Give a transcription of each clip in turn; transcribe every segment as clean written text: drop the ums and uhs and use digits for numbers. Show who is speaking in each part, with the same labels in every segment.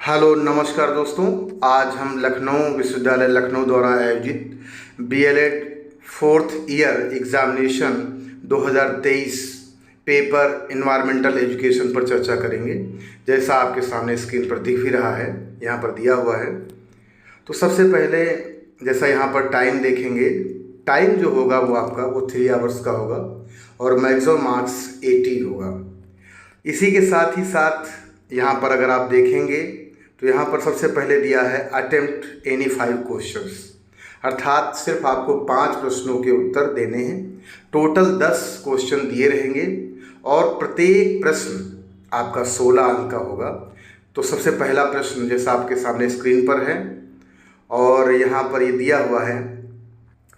Speaker 1: Hello नमस्कार दोस्तों। आज हम लखनऊ विश्वविद्यालय लखनऊ द्वारा आयोजित B.El.Ed fourth year examination 2023 paper environmental education पर चर्चा करेंगे। जैसा आपके सामने स्क्रीन पर दिख भी रहा है, यहाँ पर दिया हुआ है। तो सबसे पहले जैसा यहाँ पर टाइम देखेंगे, टाइम जो होगा वो आपका 3 आवर्स का होगा और मैक्सिमम मार्क्स 80 होगा। इसी के साथ ही साथ यहाँ पर अगर आप देखेंगे तो यहाँ पर सबसे पहले दिया है अटेम्प्ट एनी 5 क्वेश्चंस, अर्थात सिर्फ आपको 5 प्रश्नों के उत्तर देने हैं। टोटल 10 क्वेश्चन दिए रहेंगे और प्रत्येक प्रश्न आपका 16 अंक का होगा। तो सबसे पहला प्रश्न जैसा आपके सामने स्क्रीन पर है और यहाँ पर ये दिया हुआ है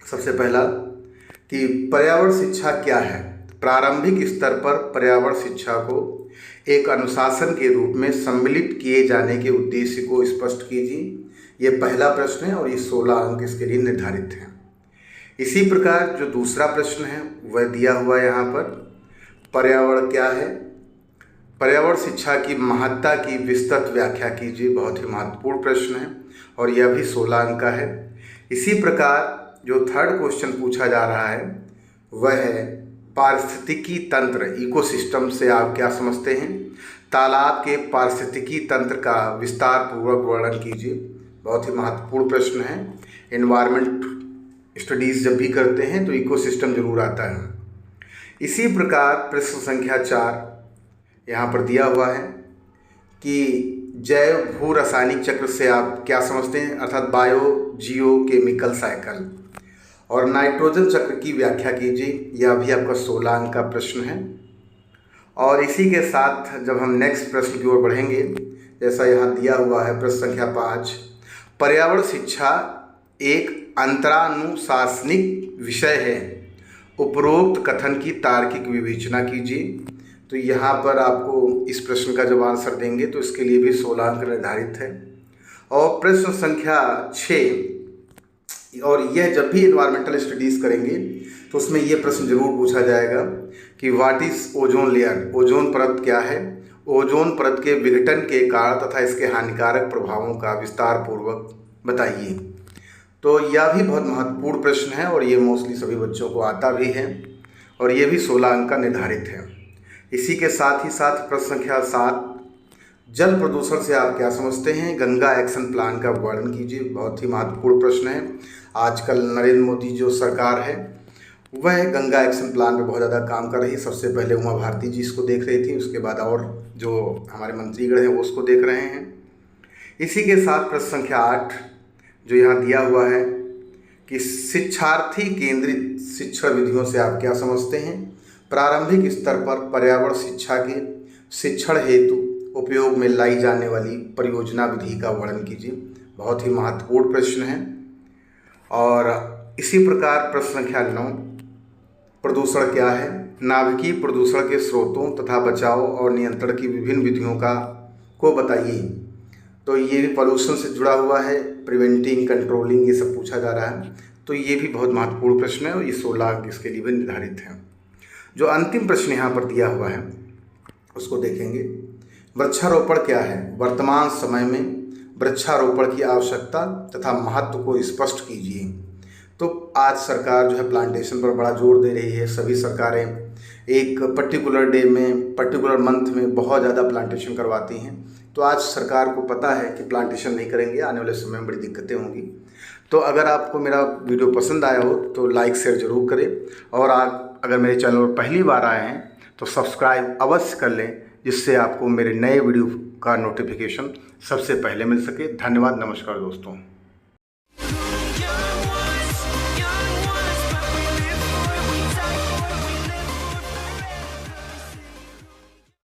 Speaker 1: सबसे पहला कि पर्यावरण शिक्षा क्या है। प्रारंभिक स्तर पर पर्यावरण शिक्षा को एक अनुशासन के रूप में सम्मिलित किए जाने के उद्देश्य को स्पष्ट कीजिए। ये पहला प्रश्न है और ये 16 अंक इसके लिए निर्धारित हैं। इसी प्रकार जो दूसरा प्रश्न है वह दिया हुआ है यहाँ पर, पर्यावरण क्या है। पर्यावरण शिक्षा की महत्ता की विस्तृत व्याख्या कीजिए। बहुत ही महत्वपूर्ण प्रश्न है और यह भी 16 अंक का है। इसी प्रकार जो थर्ड क्वेश्चन पूछा जा रहा है वह है पारिस्थितिकी तंत्र, इकोसिस्टम से आप क्या समझते हैं। तालाब के पारिस्थितिकी तंत्र का विस्तार पूर्वक वर्णन कीजिए। बहुत ही महत्वपूर्ण प्रश्न है। एनवायरनमेंट स्टडीज़ जब भी करते हैं तो इकोसिस्टम जरूर आता है। इसी प्रकार प्रश्न संख्या 4 यहाँ पर दिया हुआ है कि जैव भू रासायनिक चक्र से आप क्या समझते हैं, अर्थात बायो जियो केमिकल साइकिल, और नाइट्रोजन चक्र की व्याख्या कीजिए। यह भी आपका 16 अंक का प्रश्न है। और इसी के साथ जब हम नेक्स्ट प्रश्न की ओर बढ़ेंगे, जैसा यहाँ दिया हुआ है प्रश्न संख्या 5, पर्यावरण शिक्षा एक अंतरानुशासनिक विषय है, उपरोक्त कथन की तार्किक विवेचना कीजिए। तो यहाँ पर आपको इस प्रश्न का जब आंसर देंगे तो इसके लिए भी 16 अंक निर्धारित है। और प्रश्न संख्या 6, और यह जब भी एनवायरमेंटल स्टडीज़ करेंगे तो उसमें यह प्रश्न जरूर पूछा जाएगा कि what is ozone layer, ozone परत क्या है। ओजोन परत के विघटन के कारण तथा इसके हानिकारक प्रभावों का विस्तार पूर्वक बताइए। तो यह भी बहुत महत्वपूर्ण प्रश्न है और ये मोस्टली सभी बच्चों को आता भी है और ये भी 16 अंक का निर्धारित है। इसी के साथ ही साथ प्रश्न संख्या 7, जल प्रदूषण से आप क्या समझते हैं, गंगा एक्शन प्लान का वर्णन कीजिए। बहुत ही महत्वपूर्ण प्रश्न है। आजकल नरेंद्र मोदी जो सरकार है वह गंगा एक्शन प्लान पे बहुत ज़्यादा काम कर रही है। सबसे पहले उमा भारती जी इसको देख रही थी, उसके बाद और जो हमारे मंत्रीगण हैं वो उसको देख रहे हैं। इसी के साथ प्रश्न संख्या 8 जो यहाँ दिया हुआ है कि शिक्षार्थी केंद्रित शिक्षण विधियों से आप क्या समझते हैं। प्रारंभिक स्तर पर पर्यावरण शिक्षा के शिक्षण हेतु उपयोग में लाई जाने वाली परियोजना विधि का वर्णन कीजिए। बहुत ही महत्वपूर्ण प्रश्न है। और इसी प्रकार प्रश्न संख्या 9, प्रदूषण क्या है। नाभिकीय प्रदूषण के स्रोतों तथा बचाव और नियंत्रण की विभिन्न विधियों को बताइए। तो ये भी पॉल्यूशन से जुड़ा हुआ है, प्रिवेंटिंग, कंट्रोलिंग, ये सब पूछा जा रहा है। तो ये भी बहुत महत्वपूर्ण प्रश्न है और ये 16 अंक इसके लिए भी निर्धारित है। जो अंतिम प्रश्न यहाँ पर दिया हुआ है उसको देखेंगे, वृक्षारोपण क्या है। वर्तमान समय में वृक्षारोपण की आवश्यकता तथा महत्व को स्पष्ट कीजिए। तो आज सरकार जो है प्लांटेशन पर बड़ा जोर दे रही है। सभी सरकारें एक पर्टिकुलर डे में, पर्टिकुलर मंथ में बहुत ज़्यादा प्लांटेशन करवाती हैं। तो आज सरकार को पता है कि प्लांटेशन नहीं करेंगे आने वाले समय में बड़ी दिक्कतें होंगी। तो अगर आपको मेरा वीडियो पसंद आया हो तो लाइक शेयर जरूर करें और आप अगर मेरे चैनल पर पहली बार आए हैं तो सब्सक्राइब अवश्य कर लें, जिससे आपको मेरे नए वीडियो का नोटिफिकेशन सबसे पहले मिल सके। धन्यवाद, नमस्कार दोस्तों।